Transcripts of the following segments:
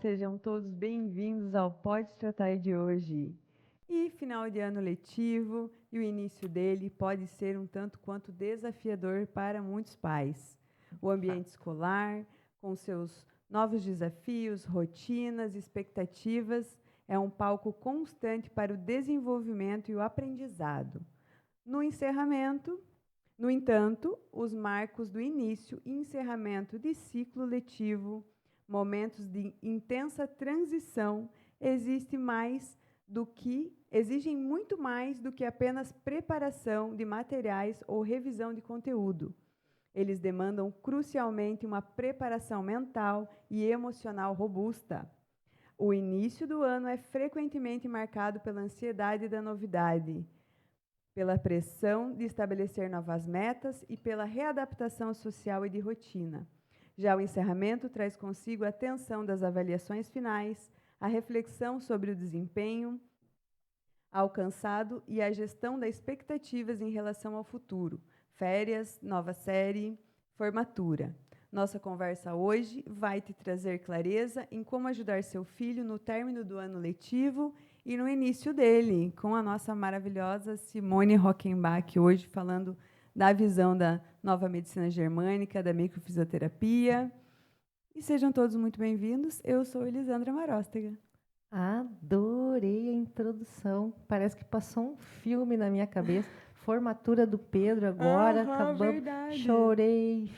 sejam todos bem-vindos ao Pode Tratar de hoje. E final de ano letivo e o início dele pode ser um tanto quanto desafiador para muitos pais. O ambiente escolar, com seus novos desafios, rotinas, expectativas, é um palco constante para o desenvolvimento e o aprendizado. No entanto, os marcos do início e encerramento de ciclo letivo, momentos de intensa transição, exigem muito mais do que apenas preparação de materiais ou revisão de conteúdo. Eles demandam crucialmente uma preparação mental e emocional robusta. O início do ano é frequentemente marcado pela ansiedade da novidade, pela pressão de estabelecer novas metas e pela readaptação social e de rotina. Já o encerramento traz consigo a tensão das avaliações finais, a reflexão sobre o desempenho alcançado e a gestão das expectativas em relação ao futuro, férias, nova série, formatura. Nossa conversa hoje vai te trazer clareza em como ajudar seu filho no término do ano letivo e no início dele, com a nossa maravilhosa Simone Rockenbach, hoje falando da visão da nova medicina germânica, da microfisioterapia. E sejam todos muito bem-vindos. Eu sou Elisandra Maróstega. Adorei a introdução. Parece que passou um filme na minha cabeça. Formatura do Pedro agora. Acabamos. Verdade. Chorei.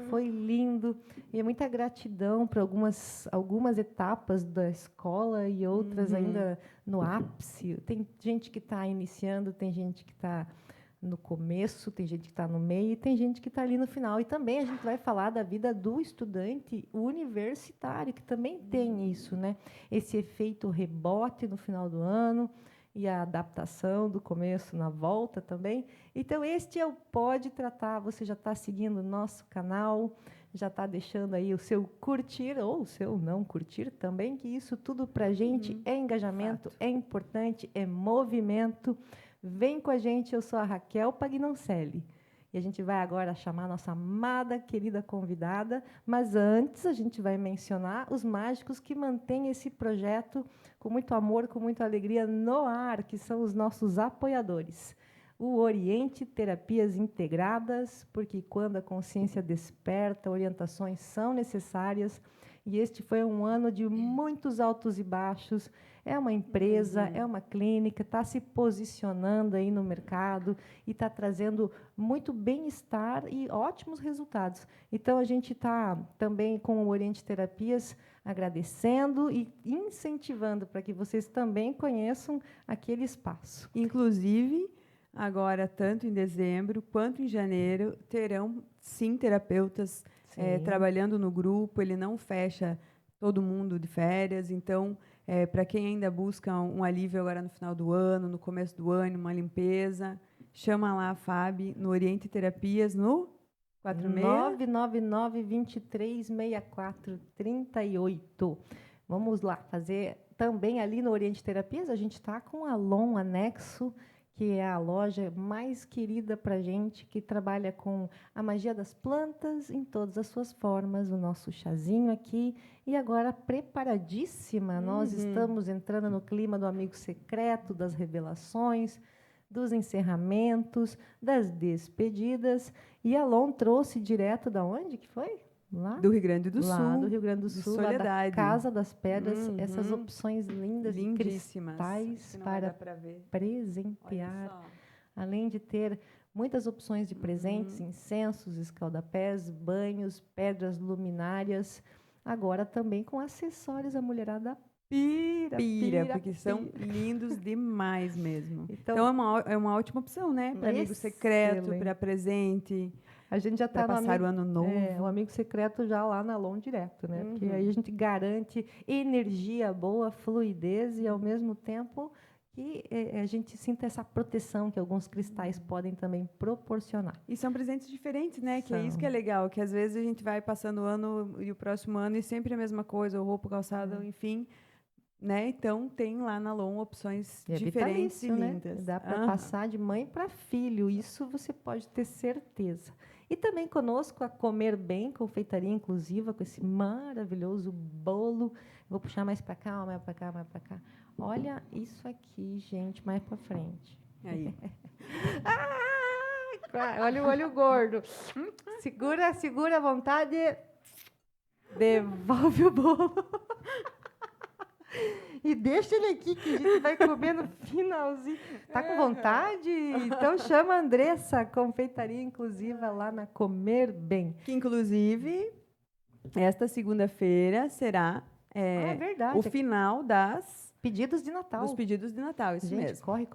Foi lindo. E é muita gratidão para algumas etapas da escola e outras ainda no ápice. Tem gente que está iniciando, tem gente que está no começo, tem gente que está no meio e tem gente que está ali no final. E também a gente vai falar da vida do estudante universitário, que também tem isso, né? Esse efeito rebote no final do ano e a adaptação do começo na volta também. Então, este é o Pode Tratar. Você já está seguindo o nosso canal, já está deixando aí o seu curtir ou o seu não curtir também, que isso tudo para a gente é engajamento, é importante, é movimento. Vem com a gente, eu sou a Raquel Pagnoncelli. E a gente vai agora chamar a nossa amada, querida convidada, mas antes a gente vai mencionar os mágicos que mantêm esse projeto com muito amor, com muita alegria no ar, que são os nossos apoiadores. O Oriente Terapias Integradas, porque quando a consciência desperta, orientações são necessárias, e este foi um ano de muitos altos e baixos. É uma empresa, é uma clínica, está se posicionando aí no mercado e está trazendo muito bem-estar e ótimos resultados. Então, a gente está também com o Oriente Terapias agradecendo e incentivando para que vocês também conheçam aquele espaço. Inclusive, agora, tanto em dezembro quanto em janeiro, terão, sim, terapeutas trabalhando no grupo. Ele não fecha todo mundo de férias. Então, para quem ainda busca um alívio agora no final do ano, no começo do ano, uma limpeza, chama lá a Fábio no Oriente Terapias, no 999-2364-38. Vamos lá, fazer também ali no Oriente Terapias, a gente está com a Alon Anexo, que é a loja mais querida para a gente, que trabalha com a magia das plantas em todas as suas formas, o nosso chazinho aqui. E agora, preparadíssima, nós estamos entrando no clima do amigo secreto, das revelações, dos encerramentos, das despedidas. E a Alon trouxe direto da onde que foi? Lá? Do Rio Grande do Sul. Lá do Rio Grande do Sul, lá da Casa das Pedras, essas opções lindas de cristais para presentear. Além de ter muitas opções de presentes, incensos, escaldapés, banhos, pedras luminárias. Agora também com acessórios, a mulherada pira, porque são lindos demais mesmo. Então é uma ótima opção, né? Para amigo secreto, para presente. A gente já está para passar o ano novo. O amigo secreto já lá na Alon direto, né? Porque aí a gente garante energia boa, fluidez e, ao mesmo tempo, que a gente sinta essa proteção que alguns cristais podem também proporcionar. E são presentes diferentes, né? Que é isso que é legal, que às vezes a gente vai passando o ano e o próximo ano e sempre a mesma coisa, ou roupa, calçada, enfim. Né? Então, tem lá na Alon opções diferentes e lindas. Né? Dá para passar de mãe para filho, isso você pode ter certeza. E também conosco a Comer Bem, confeitaria inclusiva, com esse maravilhoso bolo. Vou puxar mais para cá, mais para cá, mais para cá. Olha isso aqui, gente, mais para frente. Aí. Olha o olho gordo. Segura a vontade. Devolve o bolo. E deixa ele aqui, que a gente vai comer no finalzinho. Tá com vontade? Então chama a Andressa, confeitaria inclusiva lá na Comer Bem. Que, inclusive, esta segunda-feira será verdade. o final Pedidos de Natal. dos pedidos de Natal, isso gente, mesmo. corre.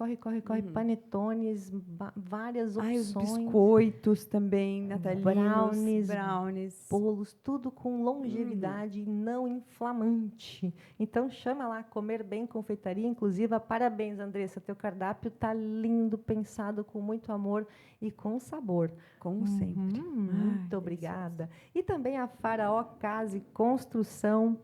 Panetones, várias opções. Os biscoitos também, natalinos, brownies. Bolos, tudo com longevidade e não inflamante. Então, chama lá, Comer Bem, confeitaria inclusiva. Parabéns, Andressa, teu cardápio tá lindo, pensado com muito amor e com sabor. Como sempre. Muito obrigada. E também a Faraó Casa e Construção,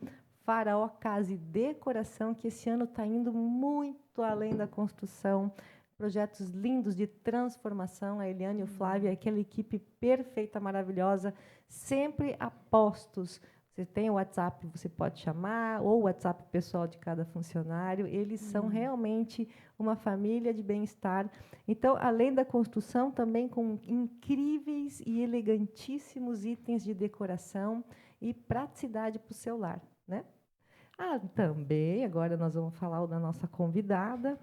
Faraó Casa e Decoração, que esse ano está indo muito além da construção. Projetos lindos de transformação. A Eliane e o Flávio, aquela equipe perfeita, maravilhosa, sempre a postos. Você tem o WhatsApp, você pode chamar, ou o WhatsApp pessoal de cada funcionário. Eles são realmente uma família de bem-estar. Então, além da construção, também com incríveis e elegantíssimos itens de decoração e praticidade para o seu lar, né? Também, agora nós vamos falar da nossa convidada.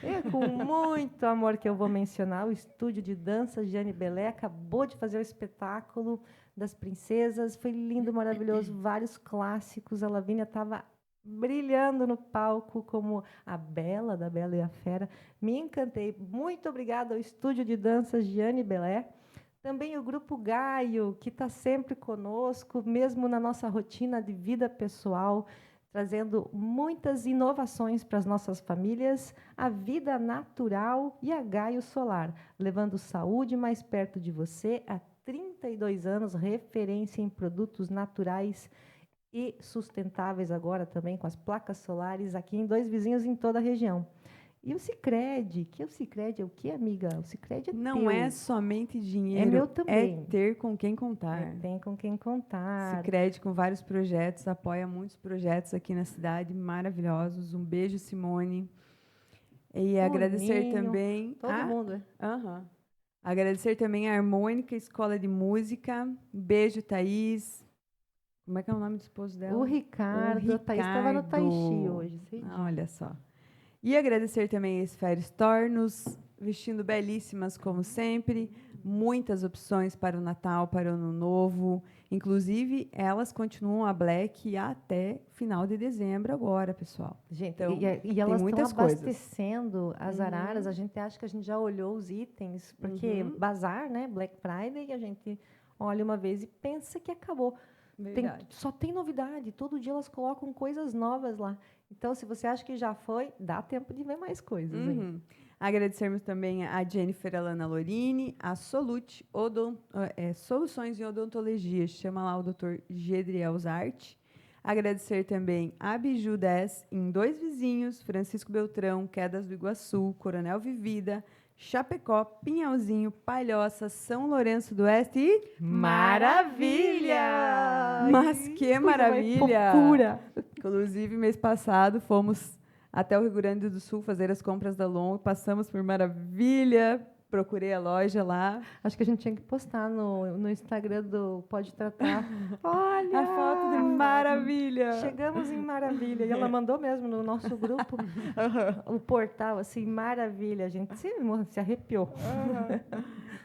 É com muito amor que eu vou mencionar o Estúdio de Dança Giane Belé. Acabou de fazer o espetáculo das princesas. Foi lindo, maravilhoso, vários clássicos. A Lavínia estava brilhando no palco como a Bela, da Bela e a Fera. Me encantei. Muito obrigada ao Estúdio de Dança Giane Belé. Também o Grupo Gaio, que está sempre conosco, mesmo na nossa rotina de vida pessoal, trazendo muitas inovações para as nossas famílias, a vida natural e a Gaio Solar, levando saúde mais perto de você há 32 anos, referência em produtos naturais e sustentáveis agora também com as placas solares aqui em 2 vizinhos em toda a região. E o Sicredi, é o que, amiga? O Sicredi é Não teu. é somente dinheiro, É meu também. é ter com quem contar. Tem com quem contar. Sicredi com vários projetos, apoia muitos projetos aqui na cidade, maravilhosos. Um beijo, Simone. E agradecer Ninho, também... todo mundo. Agradecer também a Harmônica Escola de Música. Beijo, Thaís. Como é que é o nome do esposo dela? O Ricardo. A Thaís estava no Taishi hoje. Olha só. E agradecer também a Sphere Store, nos vestindo belíssimas, como sempre. Muitas opções para o Natal, para o Ano Novo. Inclusive, elas continuam a Black até final de dezembro agora, pessoal. Gente, então, e elas estão abastecendo coisas. As araras. A gente acha que a gente já olhou os itens, porque bazar, né? Black Friday, a gente olha uma vez e pensa que acabou. Só tem novidade. Todo dia elas colocam coisas novas lá. Então, se você acha que já foi, dá tempo de ver mais coisas. Agradecermos também a Jennifer Alana Lorini, a Solute Soluções em Odontologia, chama lá o Dr. Gedriel Zarte. Agradecer também a Biju 10, em 2 vizinhos, Francisco Beltrão, Quedas do Iguaçu, Coronel Vivida, Chapecó, Pinhalzinho, Palhoça, São Lourenço do Oeste e... Maravilha! Mas que maravilha! Fofura! Inclusive, mês passado, fomos até o Rio Grande do Sul fazer as compras da Long, passamos por Maravilha, procurei a loja lá. Acho que a gente tinha que postar no Instagram do Pode Tratar. Olha! A foto de Maravilha! Chegamos em Maravilha. E ela mandou mesmo no nosso grupo o portal, assim, Maravilha. A gente se arrepiou.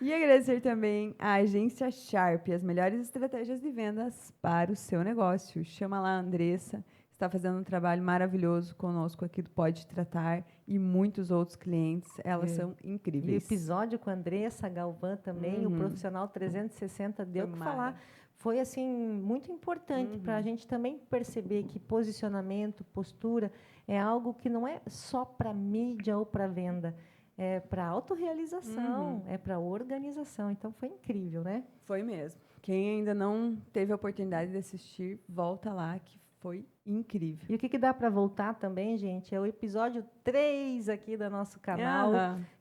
E agradecer também à agência Sharp, as melhores estratégias de vendas para o seu negócio. Chama lá a Andressa, está fazendo um trabalho maravilhoso conosco aqui do Pode Tratar e muitos outros clientes. Elas são incríveis. E o episódio com a Andressa Galvão também, o Profissional 360, deu o que falar. Foi assim muito importante para a gente também perceber que posicionamento, postura, é algo que não é só para mídia ou para venda. É para autorrealização, é para organização. Então, foi incrível, né? Foi mesmo. Quem ainda não teve a oportunidade de assistir, volta lá, que Foi incrível. E o que dá para voltar também, gente, é o episódio 3 aqui do nosso canal,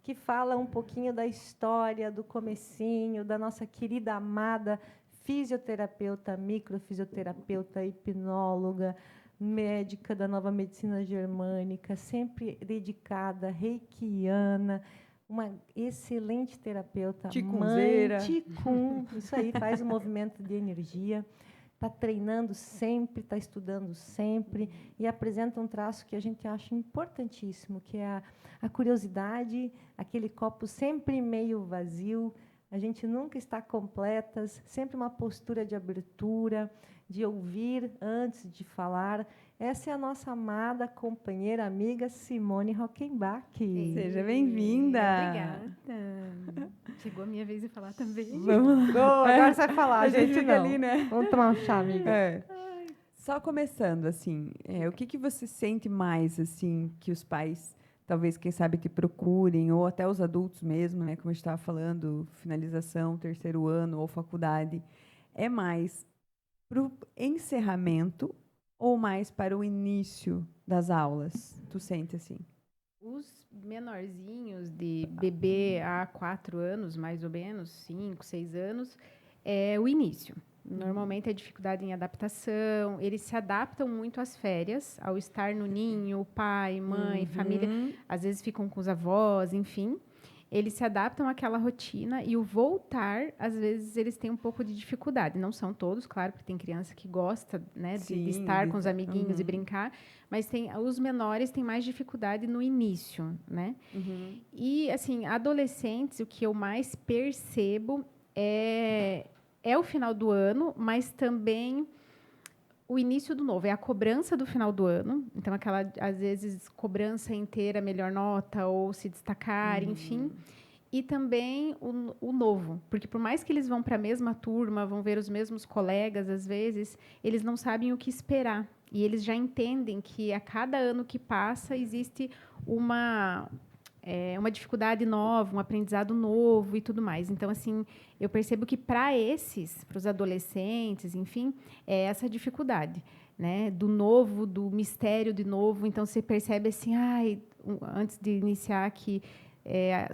que fala um pouquinho da história, do comecinho, da nossa querida amada fisioterapeuta, microfisioterapeuta, hipnóloga, médica da Nova Medicina Germânica, sempre dedicada, reikiana, uma excelente terapeuta, Ticunzeira. mãe, ticum, isso aí, faz um movimento de energia. Está treinando sempre, está estudando sempre e apresenta um traço que a gente acha importantíssimo, que é a curiosidade, aquele copo sempre meio vazio, a gente nunca está completas, sempre uma postura de abertura, de ouvir antes de falar. Essa é a nossa amada companheira, amiga Simone Rockenbach. Seja bem-vinda. Obrigada. Chegou a minha vez de falar também. Vamos lá. Agora você vai falar, A gente gente, fica não. ali, né? Vamos tomar um chá, amiga. Só começando, assim, o que você sente mais, assim, que os pais, talvez, quem sabe, te procurem, ou até os adultos mesmo, né, como a gente estava falando, finalização, terceiro ano ou faculdade, é mais para o encerramento ou mais para o início das aulas? Tu sente assim? Os menorzinhos de bebê a 4 anos, mais ou menos, 5, 6 anos, é o início. Normalmente é dificuldade em adaptação, eles se adaptam muito às férias, ao estar no ninho, pai, mãe, família, às vezes ficam com os avós, enfim. Eles se adaptam àquela rotina e o voltar, às vezes, eles têm um pouco de dificuldade. Não são todos, claro, porque tem criança que gosta, né, de estar com os amiguinhos e brincar, mas os menores têm mais dificuldade no início, né? E, assim, adolescentes, o que eu mais percebo é o final do ano, mas também o início do novo. É a cobrança do final do ano. Então, aquela, às vezes, cobrança inteira, melhor nota, ou se destacar, enfim. E também o novo. Porque, por mais que eles vão para a mesma turma, vão ver os mesmos colegas, às vezes, eles não sabem o que esperar. E eles já entendem que, a cada ano que passa, existe uma dificuldade nova, um aprendizado novo e tudo mais. Então, assim, eu percebo que para os adolescentes, enfim, é essa dificuldade, né? Do novo, do mistério de novo. Então, você percebe assim, antes de iniciar que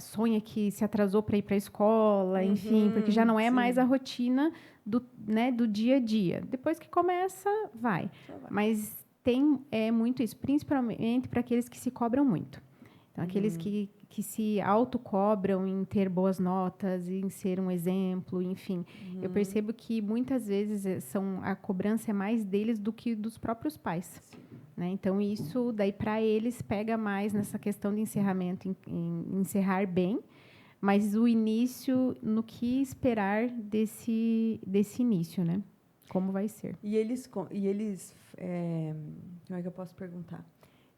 sonha que se atrasou para ir para a escola, enfim, porque já não é mais a rotina do dia a dia. Depois que começa, vai. Mas tem muito isso, principalmente para aqueles que se cobram muito. Então, aqueles que se autocobram em ter boas notas, em ser um exemplo, enfim. Eu percebo que, muitas vezes, a cobrança é mais deles do que dos próprios pais. Né? Então, isso, daí, para eles, pega mais nessa questão de encerramento, em encerrar bem, mas o início, no que esperar desse início, né? Como vai ser. E eles como é que eu posso perguntar?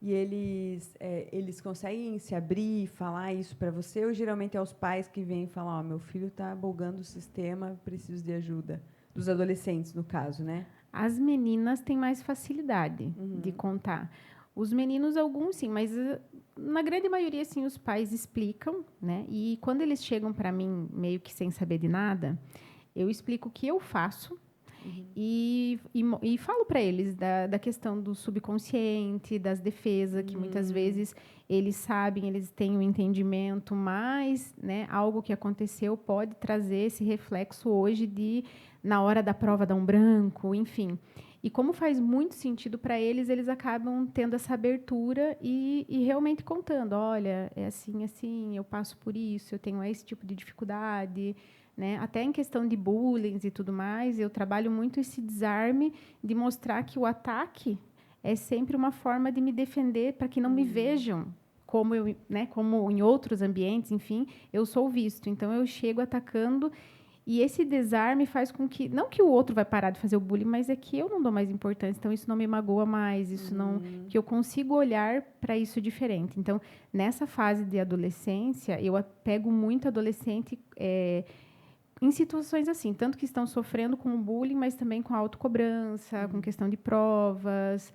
E eles conseguem se abrir e falar isso para você, ou geralmente é os pais que vêm e falam, meu filho está bugando o sistema, preciso de ajuda? Dos adolescentes, no caso, né? As meninas têm mais facilidade de contar. Os meninos, alguns sim, mas na grande maioria, sim, os pais explicam, né? E quando eles chegam para mim, meio que sem saber de nada, eu explico o que eu faço. E falo para eles da questão do subconsciente, das defesas, que muitas vezes eles sabem, eles têm um entendimento, mas, né, algo que aconteceu pode trazer esse reflexo hoje na hora da prova, dar um branco, enfim. E como faz muito sentido para eles, eles acabam tendo essa abertura e realmente contando, olha, é assim, assim, eu passo por isso, eu tenho esse tipo de dificuldade. Né? Até em questão de bullying e tudo mais, eu trabalho muito esse desarme de mostrar que o ataque é sempre uma forma de me defender para que não me vejam como como em outros ambientes, enfim, eu sou visto. Então, eu chego atacando e esse desarme faz com que, não que o outro vai parar de fazer o bullying, mas é que eu não dou mais importância, então isso não me magoa mais, isso não, que eu consigo olhar para isso diferente. Então, nessa fase de adolescência, eu pego muito adolescente em situações assim, tanto que estão sofrendo com o bullying, mas também com a autocobrança, com questão de provas,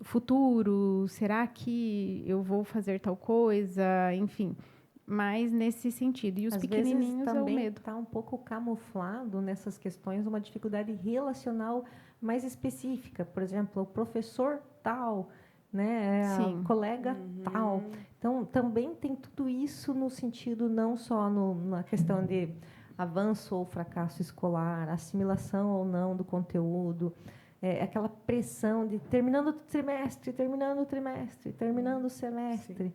futuro, será que eu vou fazer tal coisa, enfim, mas nesse sentido. E os Às pequenininhos vezes, é o também medo. está um pouco camuflado nessas questões uma dificuldade relacional mais específica. Por exemplo, o professor tal, né? Sim. A colega tal. Então, também tem tudo isso no sentido não só na questão de avanço ou fracasso escolar, assimilação ou não do conteúdo, aquela pressão de terminando o trimestre, terminando o semestre. Sim.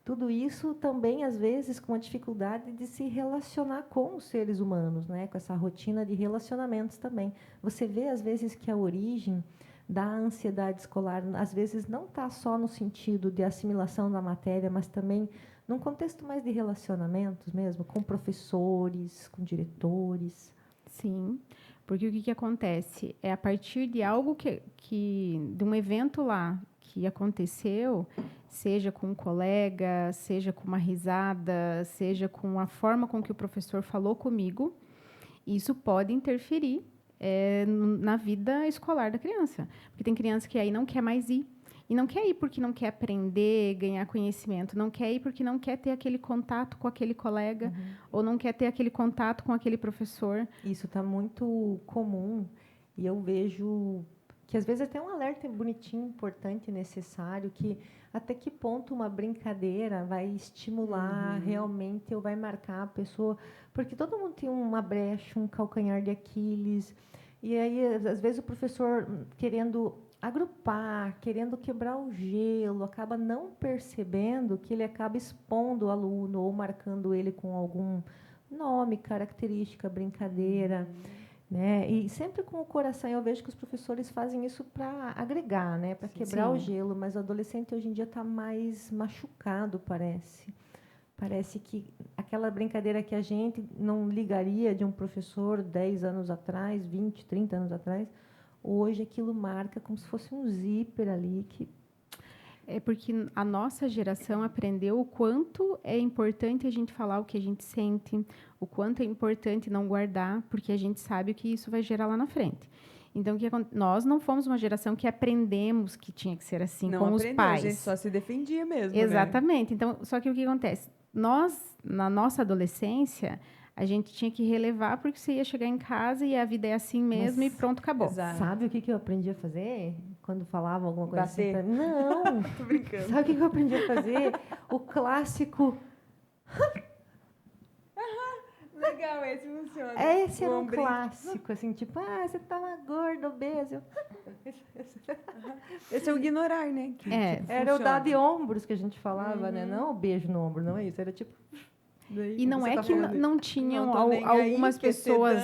Tudo isso também, às vezes, com a dificuldade de se relacionar com os seres humanos, né? Com essa rotina de relacionamentos também. Você vê, às vezes, que a origem da ansiedade escolar, às vezes, não está só no sentido de assimilação da matéria, mas também num contexto mais de relacionamentos mesmo, com professores, com diretores. Sim, porque o que acontece? É a partir de algo de um evento lá que aconteceu, seja com um colega, seja com uma risada, seja com a forma com que o professor falou comigo, isso pode interferir na vida escolar da criança. Porque tem criança que aí não quer mais ir. E não quer ir porque não quer aprender, ganhar conhecimento. Não quer ir porque não quer ter aquele contato com aquele colega, ou não quer ter aquele contato com aquele professor. Isso está muito comum. E eu vejo que, às vezes, até um alerta bonitinho, importante, necessário, que até que ponto uma brincadeira vai estimular realmente ou vai marcar a pessoa. Porque todo mundo tem uma brecha, um calcanhar de Aquiles. E aí, às vezes, o professor querendo agrupar, querendo quebrar o gelo, acaba não percebendo que ele acaba expondo o aluno ou marcando ele com algum nome, característica, brincadeira, né? E sempre com o coração. Eu vejo que os professores fazem isso para agregar, né? Para quebrar o gelo, mas o adolescente hoje em dia está mais machucado, parece. Parece que aquela brincadeira que a gente não ligaria de um professor 10 anos atrás, 20, 30 anos atrás, hoje aquilo marca como se fosse um zíper ali. É porque a nossa geração aprendeu o quanto é importante a gente falar o que a gente sente, o quanto é importante não guardar, porque a gente sabe o que isso vai gerar lá na frente. Então, nós não fomos uma geração que aprendemos que tinha que ser assim, Não com aprendeu, os pais. A gente só se defendia mesmo, Exatamente. né? Então, só que o que acontece? Nós, na nossa adolescência, a gente tinha que relevar porque você ia chegar em casa e a vida é assim mesmo e pronto, acabou. Exato. Sabe o que eu aprendi a fazer quando falavam alguma coisa Bater? assim? Não! Tô brincando. Sabe o que eu aprendi a fazer? O clássico... Legal, esse funciona. Esse era um clássico, assim, tipo, você tava gordo, obeso. Esse é o ignorar, né? Era o dar de ombros que a gente falava, né? Não o beijo no ombro, não é isso. Era tipo... E não é que não tinham algumas pessoas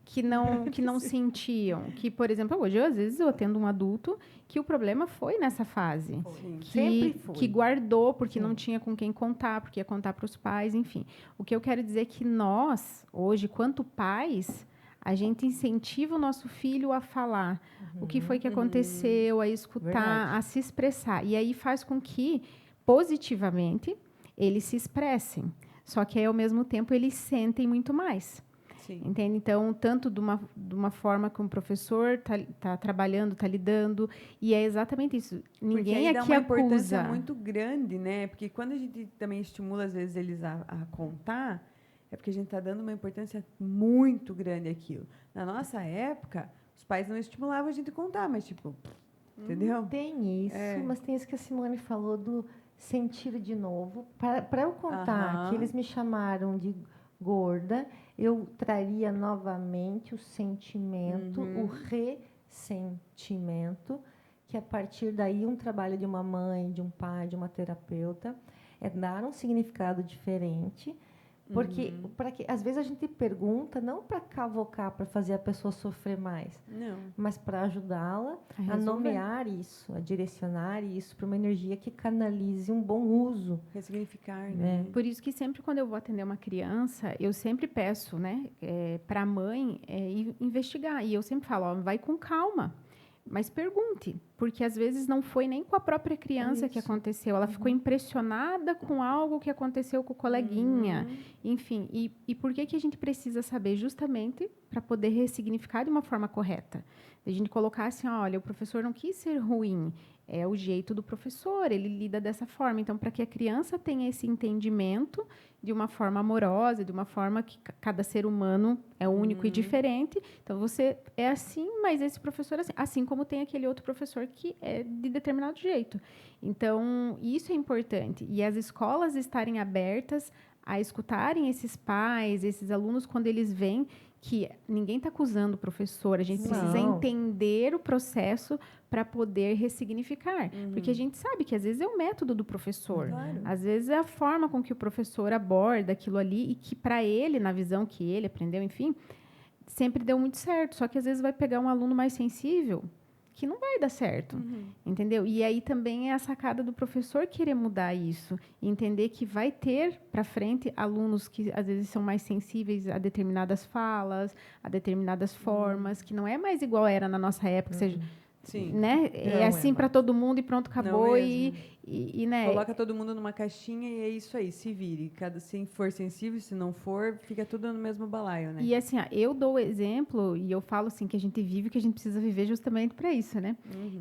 que não sentiam. Que, por exemplo, hoje, às vezes, eu atendo um adulto que o problema foi nessa fase. Sempre foi. Que guardou porque não tinha com quem contar, porque ia contar para os pais, enfim. O que eu quero dizer é que nós, hoje, quanto pais, a gente incentiva o nosso filho a falar o que foi que aconteceu, a escutar, a se expressar. E aí faz com que, positivamente, eles se expressem. Só que, aí, ao mesmo tempo, eles sentem muito mais. Sim. Entende? Então, tanto de uma forma que um professor está trabalhando, está lidando, e é exatamente isso. Ninguém aqui acusa. Porque dá uma importância muito grande, né? Porque quando a gente também estimula, às vezes, eles a contar, é porque a gente está dando uma importância muito grande àquilo. Na nossa época, os pais não estimulavam a gente a contar, mas, tipo, entendeu? Tem isso, mas tem isso que a Simone falou do sentir de novo. Para eu contar que eles me chamaram de gorda, eu traria novamente o sentimento, o ressentimento, que a partir daí um trabalho de uma mãe, de um pai, de uma terapeuta, é dar um significado diferente, porque às vezes a gente pergunta não para cavocar, para fazer a pessoa sofrer mais, mas para ajudá-la a nomear isso, a direcionar isso para uma energia que canalize um bom uso. Ressignificar, né? Por isso que sempre quando eu vou atender uma criança, eu sempre peço, né, para a mãe investigar. E eu sempre falo, vai com calma. Mas pergunte, porque às vezes não foi nem com a própria criança que aconteceu, ela ficou impressionada com algo que aconteceu com o coleguinha, enfim. E por que a gente precisa saber? Justamente para poder ressignificar de uma forma correta. A gente colocar assim, olha, o professor não quis ser ruim, é o jeito do professor, ele lida dessa forma. Então, para que a criança tenha esse entendimento de uma forma amorosa, de uma forma que cada ser humano é único e diferente. Então, você é assim, mas esse professor é assim. Assim como tem aquele outro professor que é de determinado jeito. Então, isso é importante. E as escolas estarem abertas a escutarem esses pais, esses alunos, quando eles veem que ninguém está acusando o professor, a gente precisa entender o processo para poder ressignificar. Porque a gente sabe que, às vezes, é o método do professor. Claro. Às vezes, é a forma com que o professor aborda aquilo ali e que, para ele, na visão que ele aprendeu, enfim, sempre deu muito certo. Só que, às vezes, vai pegar um aluno mais sensível que não vai dar certo, entendeu? E aí também é a sacada do professor querer mudar isso, entender que vai ter para frente alunos que às vezes são mais sensíveis a determinadas falas, a determinadas formas, que não é mais igual era na nossa época, seja, Sim. né? É assim para todo mundo e pronto, acabou e né? Coloca todo mundo numa caixinha e é isso aí, se vire. Se for sensível, se não for, fica tudo no mesmo balaio, né? E assim, eu dou o exemplo e eu falo assim que a gente vive o que a gente precisa viver justamente para isso, né?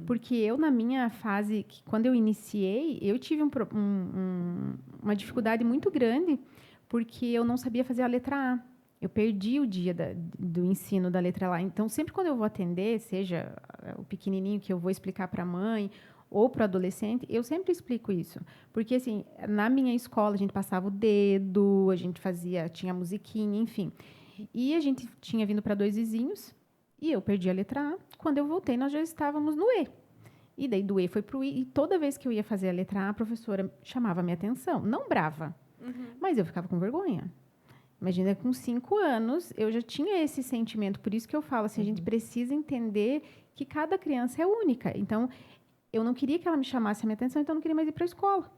Porque eu, na minha fase, quando eu iniciei, eu tive uma dificuldade muito grande porque eu não sabia fazer a letra A. Eu perdi o dia do ensino da letra A. Então, sempre quando eu vou atender, seja o pequenininho que eu vou explicar para a mãe ou para o adolescente, eu sempre explico isso. Porque, assim, na minha escola, a gente passava o dedo, a gente tinha musiquinha, enfim. E a gente tinha vindo para 2 vizinhos e eu perdi a letra A. Quando eu voltei, nós já estávamos no E. E daí, do E foi para o I. E toda vez que eu ia fazer a letra A, a professora chamava a minha atenção. Não brava, mas eu ficava com vergonha. Imagina, com 5 anos, eu já tinha esse sentimento. Por isso que eu falo assim, a gente precisa entender que cada criança é única. Então, eu não queria que ela me chamasse a minha atenção, então eu não queria mais ir para a escola.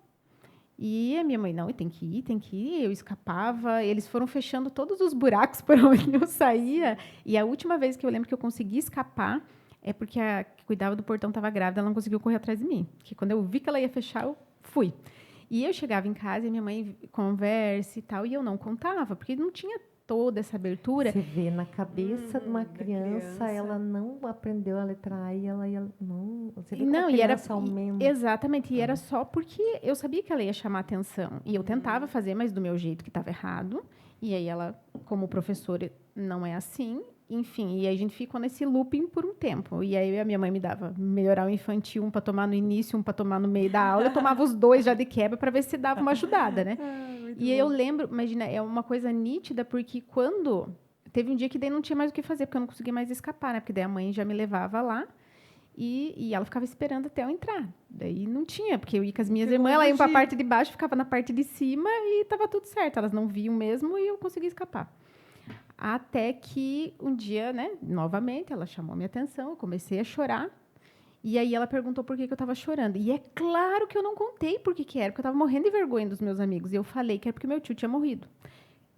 E a minha mãe, não, tem que ir. Eu escapava, eles foram fechando todos os buracos por onde eu saía. E a última vez que eu lembro que eu consegui escapar é porque a que cuidava do portão estava grávida, ela não conseguiu correr atrás de mim. Porque quando eu vi que ela ia fechar, eu fui. E eu chegava em casa e minha mãe conversa e tal, e eu não contava, porque não tinha toda essa abertura. Você vê, na cabeça de uma criança, ela não aprendeu a letra A e ela não... Você vê não, como a criança aumenta. Exatamente, e era só porque eu sabia que ela ia chamar atenção. E eu tentava fazer, mas do meu jeito que estava errado. E aí ela, como professora, não é assim. Enfim, e aí a gente ficou nesse looping por um tempo. E aí a minha mãe me dava melhoral infantil, um para tomar no início, um para tomar no meio da aula. Eu tomava os 2 já de quebra para ver se dava uma ajudada, né? E aí eu lembro, imagina, é uma coisa nítida, porque quando... Teve um dia que daí não tinha mais o que fazer, porque eu não conseguia mais escapar, né? Porque daí a mãe já me levava lá e ela ficava esperando até eu entrar. Daí não tinha, porque eu ia com as minhas irmãs, ela ia para a parte de baixo, ficava na parte de cima e estava tudo certo. Elas não viam mesmo e eu conseguia escapar. Até que um dia, né, novamente, ela chamou minha atenção, eu comecei a chorar. E aí ela perguntou por que eu estava chorando. E é claro que eu não contei por que era, porque eu estava morrendo de vergonha dos meus amigos. E eu falei que era porque meu tio tinha morrido.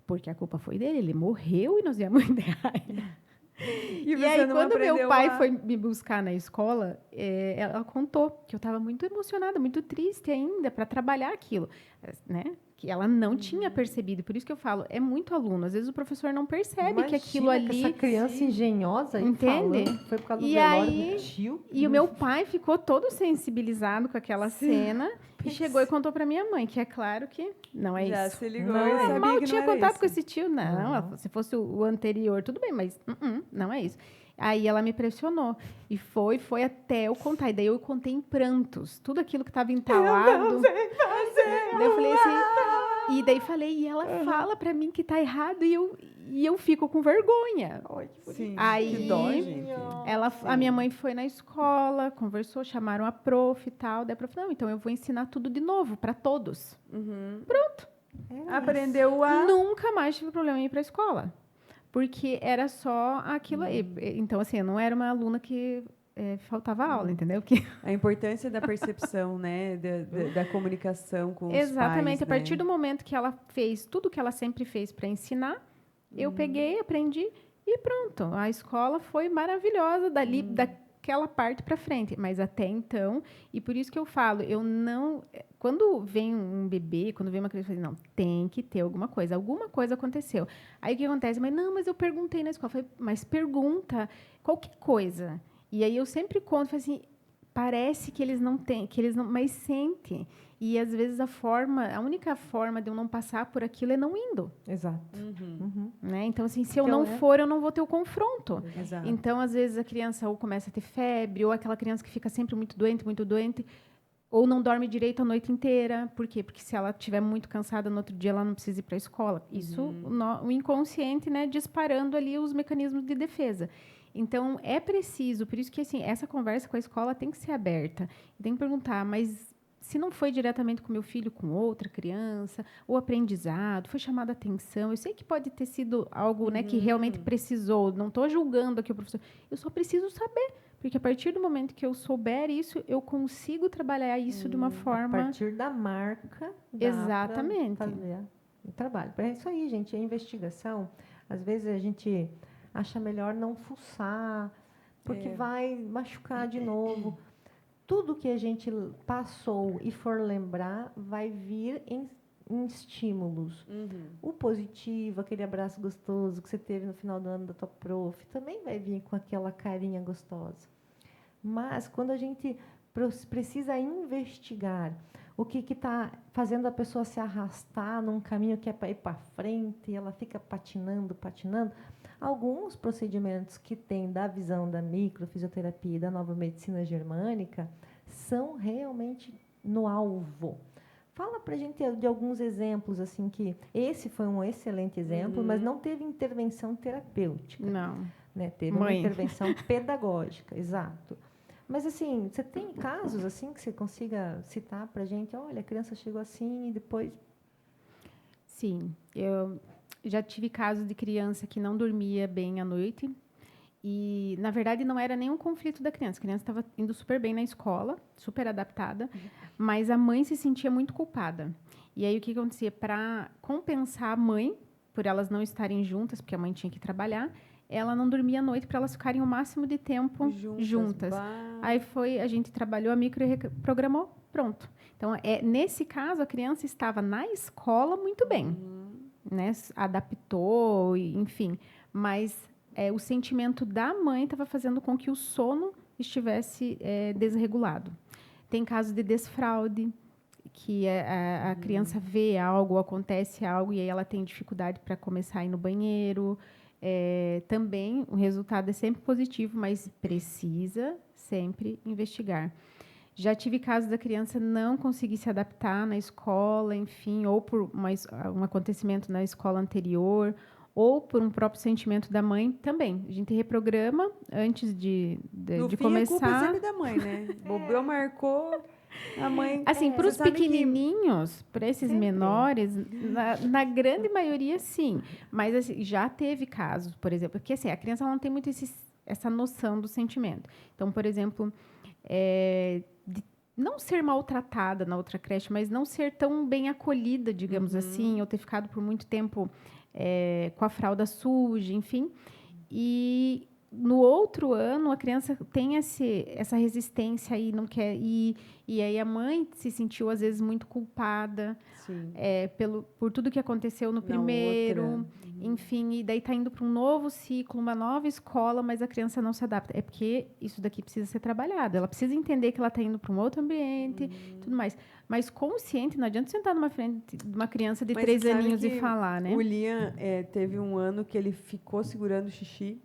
Porque a culpa foi dele, ele morreu e nós viemos enterrar ele. E aí, quando meu pai foi me buscar na escola, ela contou que eu estava muito emocionada, muito triste ainda para trabalhar aquilo, né? Que ela não tinha percebido. Por isso que eu falo, é muito aluno. Às vezes o professor não percebe que aquilo ali... essa criança engenhosa aí entende? Falando, foi por causa do velório do tio. E o meu pai ficou todo sensibilizado com aquela cena e chegou e contou para minha mãe, que é claro que não é Já isso. se ligou não, e sabia mal que tinha não era contato isso. com esse tio. Não, se fosse o anterior, tudo bem, mas não é isso. Aí ela me pressionou. E foi até eu contar. E daí eu contei em prantos. Tudo aquilo que estava entalado. Eu não sei fazer. Daí eu falei assim... E daí falei, e ela fala pra mim que tá errado e eu fico com vergonha. Ai, que Sim, aí, que dó, gente. a minha mãe foi na escola, conversou, chamaram a prof e tal. Daí a prof, não, então eu vou ensinar tudo de novo pra todos. Pronto. Aprendeu a... Nunca mais tive problema em ir pra escola. Porque era só aquilo aí. Então, assim, eu não era uma aluna que... faltava aula, entendeu? A importância da percepção, né? Da comunicação com os pais. Exatamente. A partir né? do momento que ela fez tudo que ela sempre fez para ensinar, eu peguei, aprendi e pronto. A escola foi maravilhosa. Dali, aquela parte para frente, mas até então, e por isso que eu falo, eu não, quando vem um bebê, quando vem uma criança, eu falo, não, tem que ter alguma coisa aconteceu. Aí o que acontece? Mas eu perguntei na escola, eu falei, mas pergunta qualquer coisa. E aí eu sempre conto, falo assim, parece que eles não têm, mas sentem. E às vezes a única forma de eu não passar por aquilo é não indo. Exato. Né? Então, assim, se eu não for, eu não vou ter o confronto. Exato. Então, às vezes, a criança ou começa a ter febre, ou aquela criança que fica sempre muito doente, ou não dorme direito a noite inteira. Por quê? Porque se ela estiver muito cansada no outro dia, ela não precisa ir para a escola. Isso, o inconsciente, né, disparando ali os mecanismos de defesa. Então, é preciso, por isso que assim, essa conversa com a escola tem que ser aberta. Tem que perguntar, mas se não foi diretamente com meu filho, com outra criança, o aprendizado, foi chamada a atenção, eu sei que pode ter sido algo, né, que realmente precisou, não estou julgando aqui o professor, eu só preciso saber, porque a partir do momento que eu souber isso, eu consigo trabalhar isso de uma forma... A partir da marca, exatamente, fazer o trabalho. É isso aí, gente, a investigação, às vezes a gente acha melhor não fuçar, porque vai machucar de novo. Tudo que a gente passou e for lembrar vai vir em estímulos. O positivo, aquele abraço gostoso que você teve no final do ano da tua prof, também vai vir com aquela carinha gostosa. Mas quando a gente precisa investigar o que está fazendo a pessoa se arrastar num caminho que é para ir para frente, e ela fica patinando, alguns procedimentos que tem da visão da microfisioterapia e da nova medicina germânica são realmente no alvo. Fala para a gente de alguns exemplos, assim, que esse foi um excelente exemplo, mas não teve intervenção terapêutica. Não. Né? Teve uma intervenção pedagógica, exato. Mas, assim, você tem casos assim que você consiga citar para a gente? Olha, a criança chegou assim e depois... Sim, eu já tive casos de criança que não dormia bem à noite e, na verdade, não era nenhum conflito da criança. A criança estava indo super bem na escola, super adaptada, mas a mãe se sentia muito culpada. E aí, o que acontecia? Para compensar a mãe, por elas não estarem juntas, porque a mãe tinha que trabalhar, ela não dormia à noite para elas ficarem o máximo de tempo juntas. Aí a gente trabalhou a micro e reprogramou, pronto. Então, nesse caso, a criança estava na escola muito bem, né? Adaptou, enfim, mas o sentimento da mãe estava fazendo com que o sono estivesse desregulado. Tem casos de desfraude, que a criança vê algo, acontece algo, e aí ela tem dificuldade para começar a ir no banheiro. Também o resultado é sempre positivo, mas precisa sempre investigar. Já tive casos da criança não conseguir se adaptar na escola, enfim, ou por um acontecimento na escola anterior, ou por um próprio sentimento da mãe também. A gente reprograma antes de começar. A culpa é sempre da mãe, né? Bobeou, marcou, a mãe... Assim, para os pequenininhos, para esses menores, na grande maioria, sim. Mas assim, já teve casos, por exemplo, porque assim, a criança ela não tem muito essa noção do sentimento. Então, por exemplo... de não ser maltratada na outra creche, mas não ser tão bem acolhida, digamos assim, ou ter ficado por muito tempo com a fralda suja, enfim. E no outro ano, a criança tem essa resistência e não quer ir. E aí a mãe se sentiu, às vezes, muito culpada por tudo que aconteceu no primeiro. Enfim, e daí está indo para um novo ciclo, uma nova escola, mas a criança não se adapta. É porque isso daqui precisa ser trabalhado. Ela precisa entender que ela está indo para um outro ambiente, tudo mais. Mas consciente, não adianta sentar numa frente de uma criança de 3 aninhos e falar, né? O Liam teve um ano que ele ficou segurando o xixi.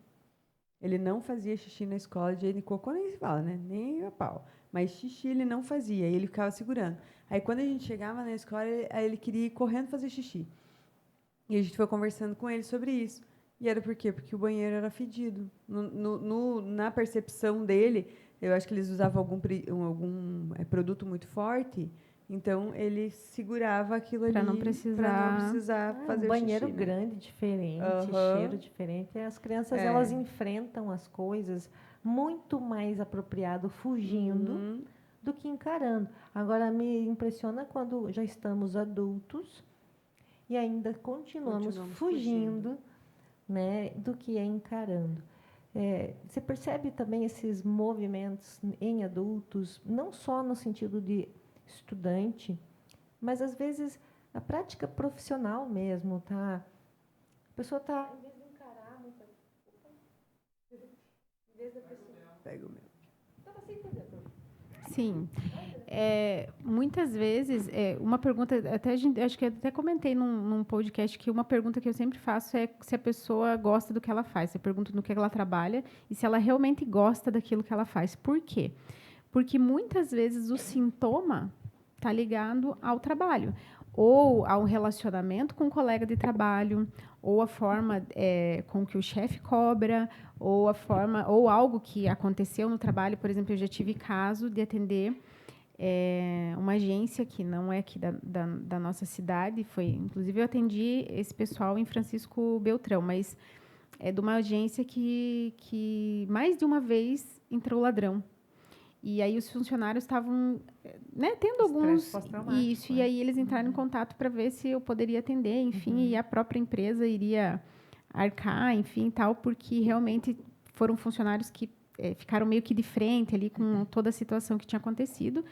Ele não fazia xixi na escola, de cocô nem se fala, né? Nem a pau. Mas xixi ele não fazia, e ele ficava segurando. Aí, quando a gente chegava na escola, ele queria ir correndo fazer xixi. E a gente foi conversando com ele sobre isso. E era por quê? Porque o banheiro era fedido. Na percepção dele, eu acho que eles usavam algum produto muito forte, então ele segurava aquilo ali para não precisar fazer um banheiro xixi, né? grande, diferente, cheiro diferente. As crianças elas enfrentam as coisas muito mais apropriado fugindo do que encarando. Agora, me impressiona quando já estamos adultos e ainda continuamos fugindo, né, do que encarando. Você percebe também esses movimentos em adultos, não só no sentido de estudante, mas, às vezes, a prática profissional mesmo, tá? A pessoa está... Em vez de encarar muita... Em vez da pessoa... Pega o meu. Estava sem entender. Sim. Muitas vezes, uma pergunta, acho que eu até comentei num podcast que uma pergunta que eu sempre faço é se a pessoa gosta do que ela faz. Eu pergunto no que ela trabalha e se ela realmente gosta daquilo que ela faz. Por quê? Porque muitas vezes o sintoma está ligado ao trabalho, ou ao relacionamento com o colega de trabalho, ou a forma com que o chefe cobra, ou algo que aconteceu no trabalho. Por exemplo, eu já tive caso de atender uma agência que não é aqui da nossa cidade, inclusive eu atendi esse pessoal em Francisco Beltrão, mas é de uma agência que mais de uma vez entrou ladrão. E aí os funcionários estavam tendo alguns... Isso, e aí eles entraram em contato para ver se eu poderia atender, enfim, e a própria empresa iria arcar, enfim, tal, porque realmente foram funcionários que ficaram meio que de frente ali com toda a situação que tinha acontecido.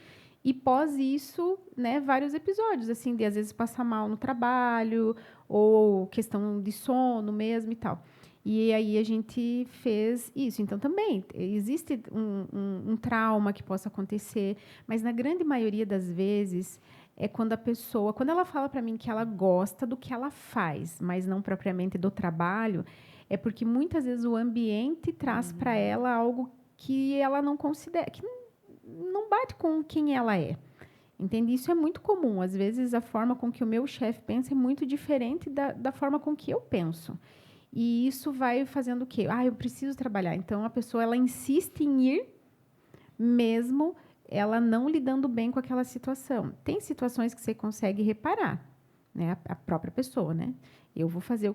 E pós isso, vários episódios, assim, de às vezes passar mal no trabalho, ou questão de sono mesmo e tal. E aí a gente fez isso. Então, também existe um trauma que possa acontecer, mas na grande maioria das vezes é quando a pessoa, quando ela fala para mim que ela gosta do que ela faz, mas não propriamente do trabalho, é porque muitas vezes o ambiente traz para ela algo que ela não considera, que não bate com quem ela é. Entende? Isso é muito comum. Às vezes, a forma com que o meu chefe pensa é muito diferente da forma com que eu penso. E isso vai fazendo o quê? Eu preciso trabalhar. Então, a pessoa ela insiste em ir, mesmo ela não lidando bem com aquela situação. Tem situações que você consegue reparar, a própria pessoa, Eu vou fazer